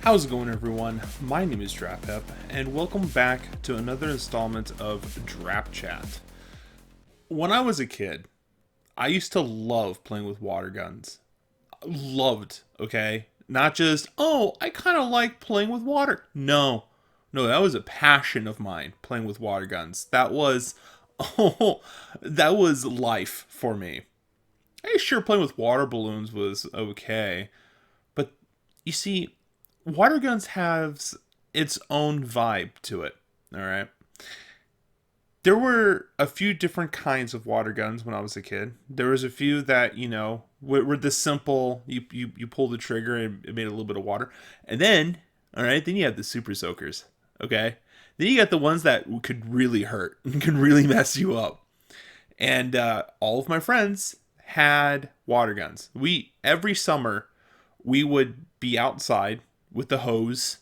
How's it going, everyone? My name is DrapPep, and welcome back to another installment of Drap Chat. When I was a kid, I used to love playing with water guns. Loved, okay? Not just, oh, I kind of like playing with water. No, that was a passion of mine, playing with water guns. That was, oh, that was life for me. Hey, sure, playing with water balloons was okay, but you see, water guns have its own vibe to it. All right. There were a few different kinds of water guns when I was a kid. There was a few that were the simple. You pull the trigger and it made a little bit of water, and then then you have the super soakers. Okay. Then you got the ones that could really hurt and could really mess you up. And all of my friends had water guns. We every summer we would be outside with the hose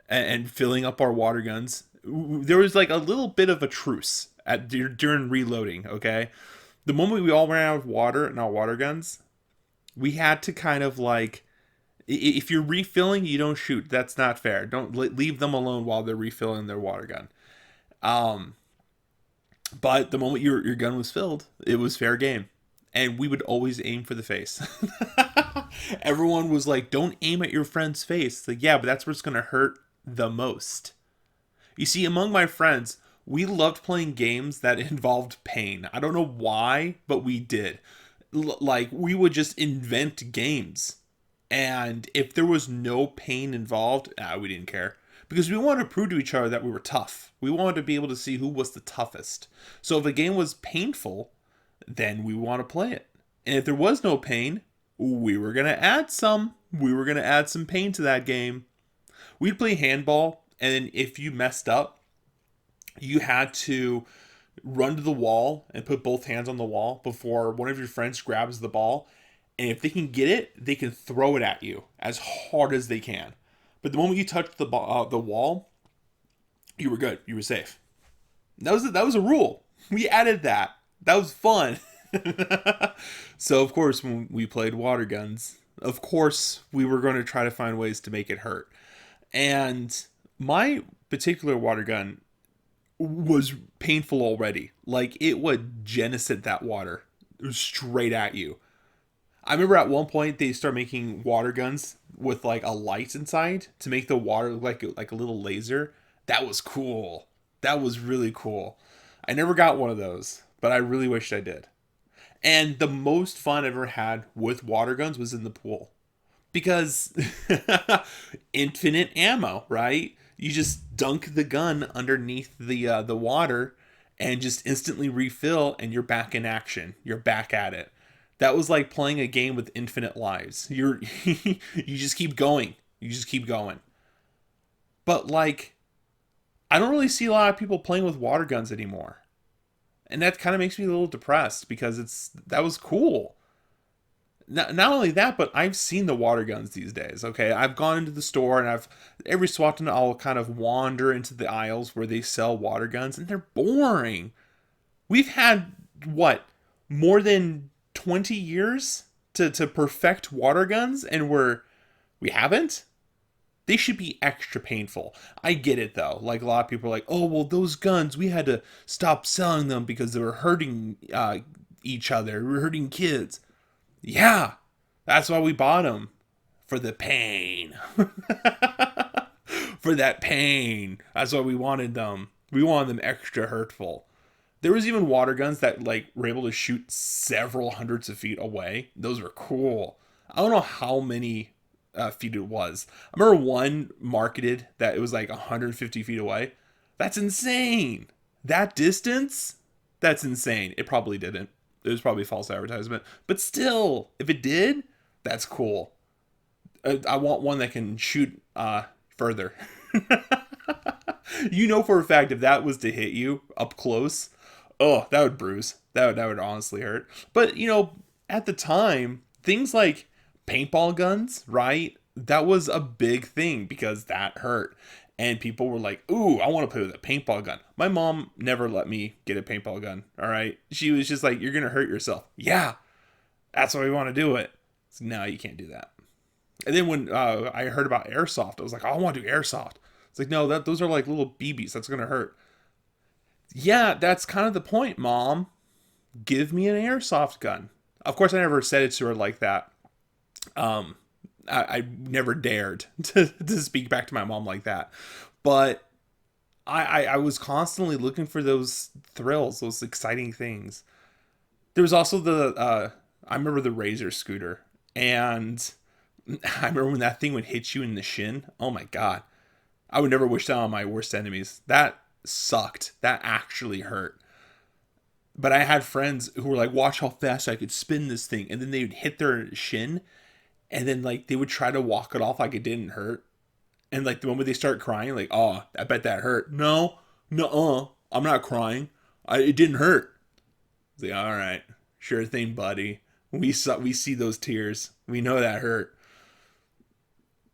and filling up our water guns. There was like a little bit of a truce during reloading. Okay, the moment we all ran out of water in our water guns, we had to kind of like, if you're refilling, you don't shoot. That's not fair. Don't leave them alone while they're refilling their water gun. Um, but the moment your gun was filled, it was fair game. And we would always aim for the face. Everyone was like, don't aim at your friend's face. It's like, yeah, but that's where it's going to hurt the most. You see, among my friends, we loved playing games that involved pain. I don't know why, but we did. Like, we would just invent games. And if there was no pain involved, we didn't care. Because we wanted to prove to each other that we were tough. We wanted to be able to see who was the toughest. So if a game was painful, then we want to play it. And if there was no pain, we were going to add some. We were going to add some pain to that game. We'd play handball, and then if you messed up, you had to run to the wall and put both hands on the wall before one of your friends grabs the ball. And if they can get it, they can throw it at you as hard as they can. But the moment you touched the wall, you were good. You were safe. That was a rule. We added that. That was fun. So of course, when we played water guns, of course we were going to try to find ways to make it hurt. And my particular water gun was painful already. Like, it would genocide that water straight at you. I remember at one point they started making water guns with like a light inside to make the water look like a little laser. That was cool. That was really cool. I never got one of those, but I really wished I did. And the most fun I ever had with water guns was in the pool. Because infinite ammo, right? You just dunk the gun underneath the water and just instantly refill, and you're back in action. You're back at it. That was like playing a game with infinite lives. You just keep going. You just keep going. But like, I don't really see a lot of people playing with water guns anymore. And that kind of makes me a little depressed because that was cool. Not only that, but I've seen the water guns these days. Okay, I've gone into the store and every so often I'll kind of wander into the aisles where they sell water guns, and they're boring. We've had what, more than 20 years to perfect water guns, and we haven't. They should be extra painful. I get it though. Like, a lot of people are like, "Oh, well, those guns, we had to stop selling them because they were hurting each other. We were hurting kids." Yeah, that's why we bought them, for the pain. For that pain. That's why we wanted them. We wanted them extra hurtful. There was even water guns that like were able to shoot several hundreds of feet away. Those were cool. I don't know how many feet it was. I remember one marketed that it was like 150 feet away. That's insane. That distance? That's insane. It probably didn't. It was probably false advertisement. But still, if it did, that's cool. I want one that can shoot further. You know for a fact if that was to hit you up close, oh, that would bruise. That would honestly hurt. But at the time, things like paintball guns, right? That was a big thing because that hurt. And people were like, "Ooh, I want to play with a paintball gun." My mom never let me get a paintball gun. All right, she was just like, "You're gonna hurt yourself." Yeah, that's why we want to do it. So, no, you can't do that. And then when I heard about airsoft, I was like, oh, I want to do airsoft. It's like, no, those are like little BBs. That's gonna hurt. Yeah, that's kind of the point, Mom. Give me an airsoft gun. Of course, I never said it to her like that. Um, I never dared to speak back to my mom like that. But I was constantly looking for those thrills, those exciting things. There was also I remember the Razor scooter, and I remember when that thing would hit you in the shin. Oh my god, I would never wish that on my worst enemies. That sucked. That actually hurt. But I had friends who were like, "Watch how fast I could spin this thing," and then they would hit their shin, and then like they would try to walk it off like it didn't hurt, and like the moment they start crying, like, "Oh, I bet that hurt." No, no, I'm not crying. It didn't hurt. It's like, all right, sure thing, buddy. We see those tears. We know that hurt.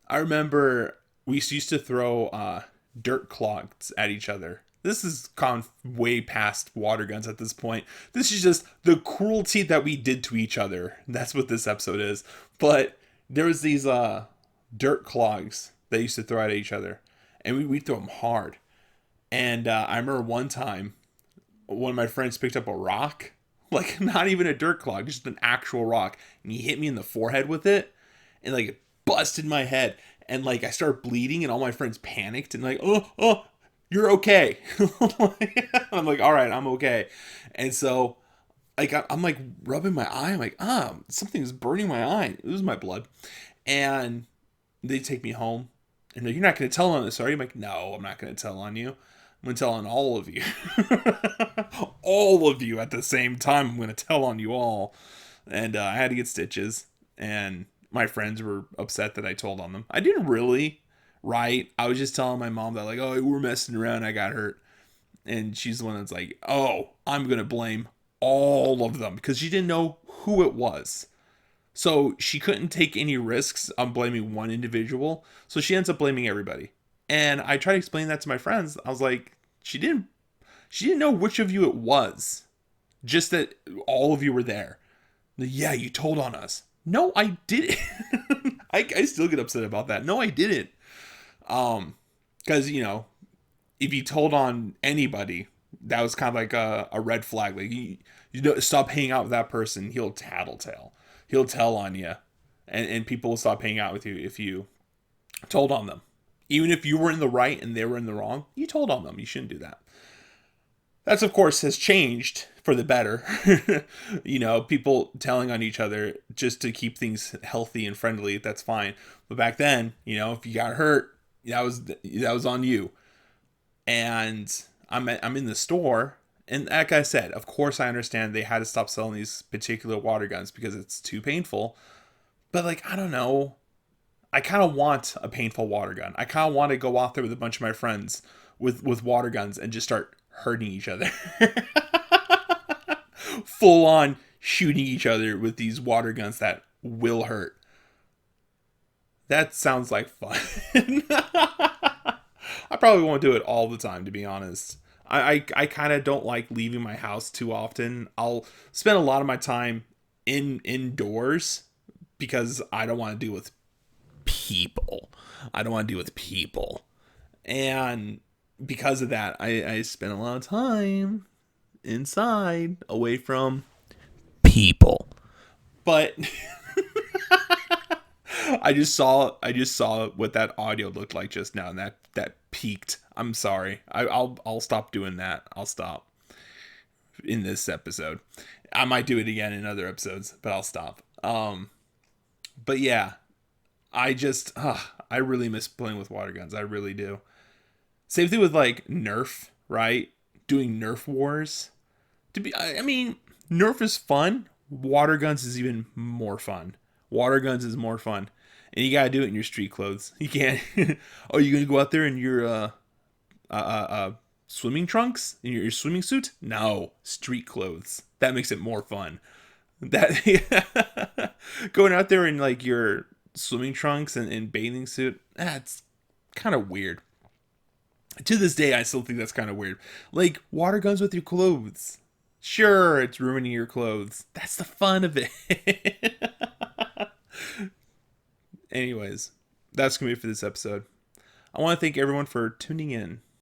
I remember we used to throw dirt clogs at each other. This is gone way past water guns at this point. This is just the cruelty that we did to each other. That's what this episode is. But there was these dirt clogs that used to throw at each other, and we throw them hard. And I remember one time, one of my friends picked up a rock, like not even a dirt clog, just an actual rock, and he hit me in the forehead with it, and like it busted my head, and like I started bleeding, and all my friends panicked and like, oh, you're okay. I'm like, all right, I'm okay. And so like I'm like rubbing my eye, I'm like, something's burning my eye. It was my blood, and they take me home, and they're, you're not going to tell on this, are you? I'm like, no, I'm not going to tell on you. I'm going to tell on all of you. All of you at the same time. I'm going to tell on you all. And I had to get stitches. And my friends were upset that I told on them. I didn't really, right? I was just telling my mom that, like, oh, we're messing around. I got hurt. And she's the one that's like, oh, I'm going to blame all of them because she didn't know who it was. So she couldn't take any risks on blaming one individual. So she ends up blaming everybody. And I tried to explain that to my friends. I was like, she didn't know which of you it was. Just that all of you were there. Like, yeah, you told on us. No, I didn't. I still get upset about that. No, I didn't. Because, if you told on anybody, that was kind of like a red flag. Like, you know, stop hanging out with that person. He'll tattletale. He'll tell on you. And people will stop hanging out with you if you told on them. Even if you were in the right and they were in the wrong, you told on them. You shouldn't do that. That's, of course, has changed for the better. People telling on each other just to keep things healthy and friendly, that's fine. But back then, if you got hurt, that was on you. And I'm in the store, and like I said, of course I understand they had to stop selling these particular water guns because it's too painful. But like, I don't know. I kind of want a painful water gun. I kind of want to go out there with a bunch of my friends with water guns and just start hurting each other. Full on shooting each other with these water guns that will hurt. That sounds like fun. I probably won't do it all the time, to be honest. I kind of don't like leaving my house too often. I'll spend a lot of my time indoors because I don't want to deal with people. I don't want to deal with people. And because of that, I spend a lot of time inside, away from people. But I just saw what that audio looked like just now, and that peaked. I'm sorry. I'll stop doing that. I'll stop in this episode. I might do it again in other episodes, but I'll stop. But yeah, I really miss playing with water guns. I really do. Same thing with like Nerf, right? Doing Nerf wars. I mean, Nerf is fun. Water guns is even more fun. Water guns is more fun, and you gotta do it in your street clothes. You can't. Oh, you gonna go out there in your swimming trunks in your swimming suit? No, street clothes. That makes it more fun. That going out there in like your swimming trunks and bathing suit, that's kind of weird. To this day, I still think that's kind of weird. Like, water guns with your clothes. Sure, it's ruining your clothes. That's the fun of it. Anyways, that's going to be it for this episode. I want to thank everyone for tuning in.